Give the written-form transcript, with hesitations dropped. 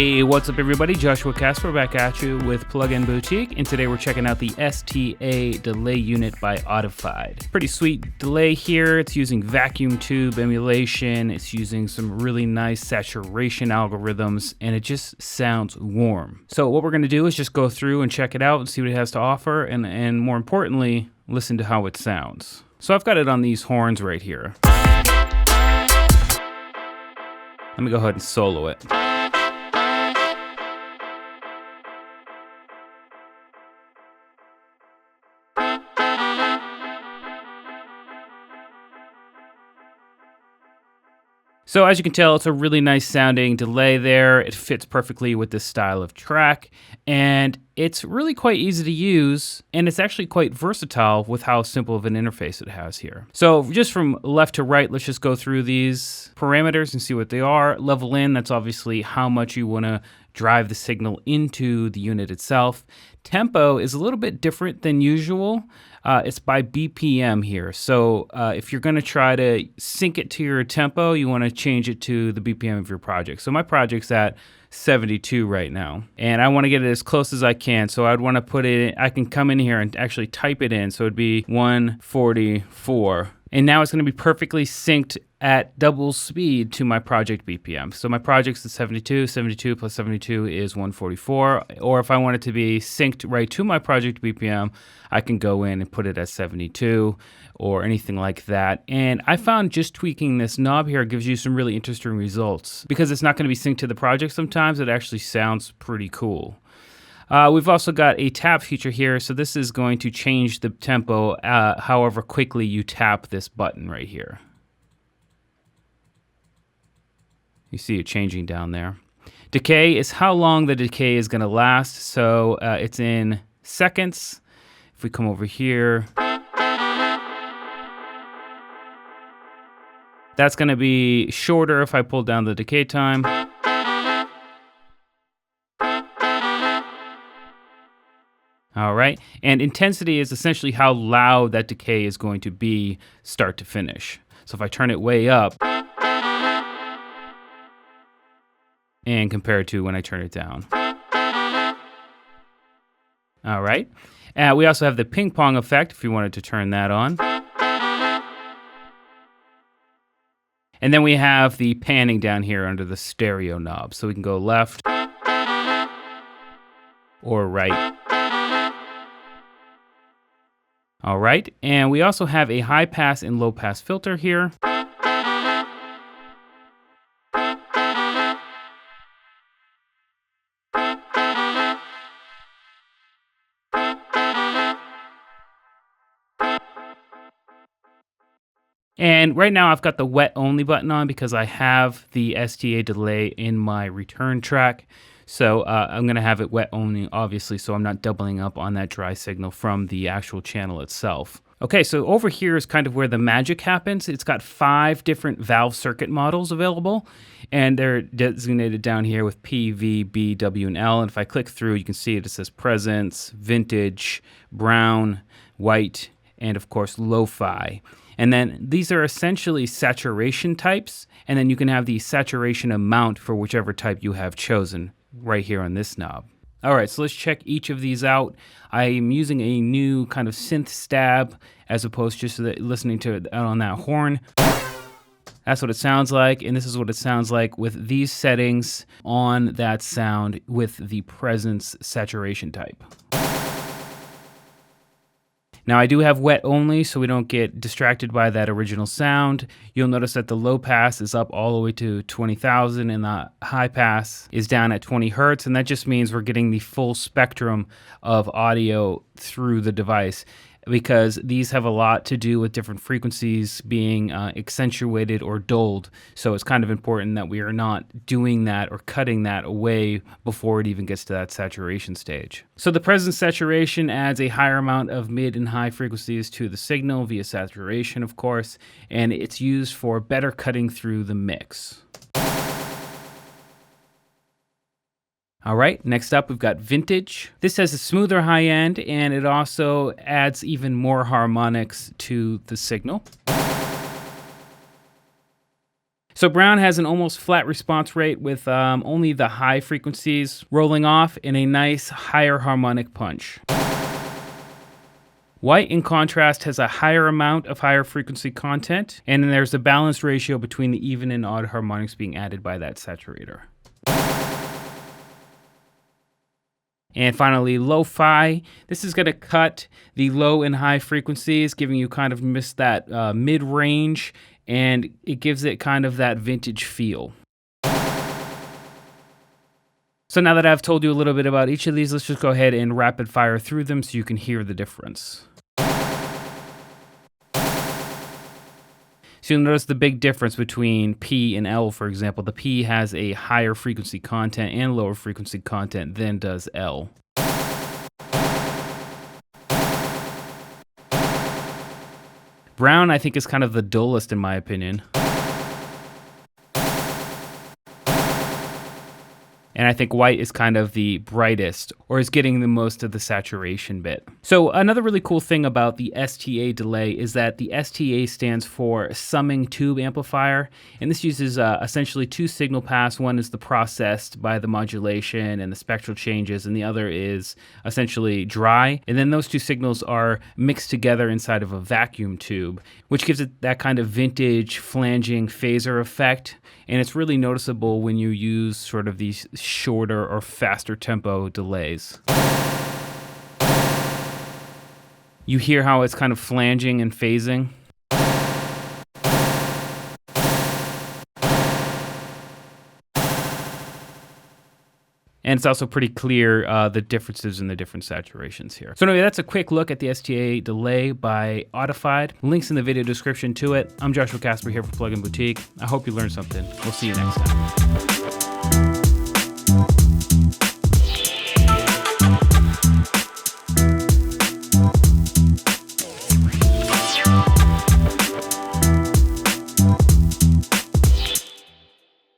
Hey, what's up everybody? Joshua Casper back at you with Plugin Boutique, and today we're checking out the STA Delay unit by Audified. Pretty sweet delay here. It's using vacuum tube emulation. It's using some really nice saturation algorithms, and it just sounds warm. So what we're going to do is just go through and check it out and see what it has to offer, and more importantly, listen to how it sounds. So I've got it on these horns right here. Let me go ahead and solo it. So as you can tell, it's a really nice sounding delay there. It fits perfectly with this style of track, and it's really quite easy to use, and it's actually quite versatile with how simple of an interface it has here. So just from left to right, let's just go through these parameters and see what they are. Level in, that's obviously how much you want to drive the signal into the unit itself. Tempo is a little bit different than usual. It's by BPM here. So if you're going to try to sync it to your tempo, you want to change it to the BPM of your project. So my project's at 72 right now, and I want to get it as close as I can. So I'd want to put it, I can come in here and actually type it in. So it'd be 144. And now it's going to be perfectly synced at double speed to my project BPM. So my project's at 72, 72 plus 72 is 144. Or if I want it to be synced right to my project BPM, I can go in and put it at 72 or anything like that. And I found just tweaking this knob here gives you some really interesting results. Because it's not going to be synced to the project sometimes, it actually sounds pretty cool. We've also got a tap feature here, so this is going to change the tempo however quickly you tap this button right here. You see it changing down there. Decay is how long the decay is going to last, so it's in seconds. If we come over here, that's going to be shorter if I pull down the decay time. All right, and intensity is essentially how loud that decay is going to be start to finish. So if I turn it way up and compare it to when I turn it down. All right, we also have the ping pong effect if you wanted to turn that on. And then we have the panning down here under the stereo knob. So we can go left or right. All right, and we also have a high pass and low pass filter here. And right now I've got the wet only button on because I have the STA delay in my return track. So I'm going to have it wet only, obviously, so I'm not doubling up on that dry signal from the actual channel itself. Okay, so over here is kind of where the magic happens. It's got 5 different valve circuit models available, and they're designated down here with P, V, B, W, and L. And if I click through, you can see it says Presence, Vintage, Brown, White, and of course, Lo-Fi. And then these are essentially saturation types, and then you can have the saturation amount for whichever type you have chosen right here on this knob. All right, so let's check each of these out. I am using a new kind of synth stab as opposed to just listening to it on that horn. That's what it sounds like, and this is what it sounds like with these settings on that sound with the Presence saturation type. Now I do have wet only, so we don't get distracted by that original sound. You'll notice that the low pass is up all the way to 20,000 and the high pass is down at 20 hertz, and that just means we're getting the full spectrum of audio through the device, because these have a lot to do with different frequencies being accentuated or dulled. So it's kind of important that we are not doing that or cutting that away before it even gets to that saturation stage. So the Presence saturation adds a higher amount of mid and high frequencies to the signal via saturation, of course, and it's used for better cutting through the mix. All right, next up we've got Vintage. This has a smoother high end, and it also adds even more harmonics to the signal. So Brown has an almost flat response rate with only the high frequencies rolling off and a nice higher harmonic punch. White, in contrast, has a higher amount of higher frequency content, and then there's a balanced ratio between the even and odd harmonics being added by that saturator. And finally, lo-fi. This is going to cut the low and high frequencies, giving you kind of that mid-range, and it gives it kind of that vintage feel. So now that I've told you a little bit about each of these, let's just go ahead and rapid fire through them so you can hear the difference. So you'll notice the big difference between P and L, for example. The P has a higher frequency content and lower frequency content than does L. Brown, I think, is kind of the dullest in my opinion. And I think white is kind of the brightest, or is getting the most of the saturation bit. So another really cool thing about the STA Delay is that the STA stands for Summing Tube Amplifier, and this uses essentially two signal paths. One is the processed by the modulation and the spectral changes, and the other is essentially dry. And then those two signals are mixed together inside of a vacuum tube, which gives it that kind of vintage flanging phaser effect. And it's really noticeable when you use sort of these shorter or faster tempo delays. You hear how it's kind of flanging and phasing. And it's also pretty clear the differences in the different saturations here. So anyway, that's a quick look at the STA Delay by Audified. Links in the video description to it. I'm Joshua Casper here for Plugin Boutique. I hope you learned something. We'll see you next time.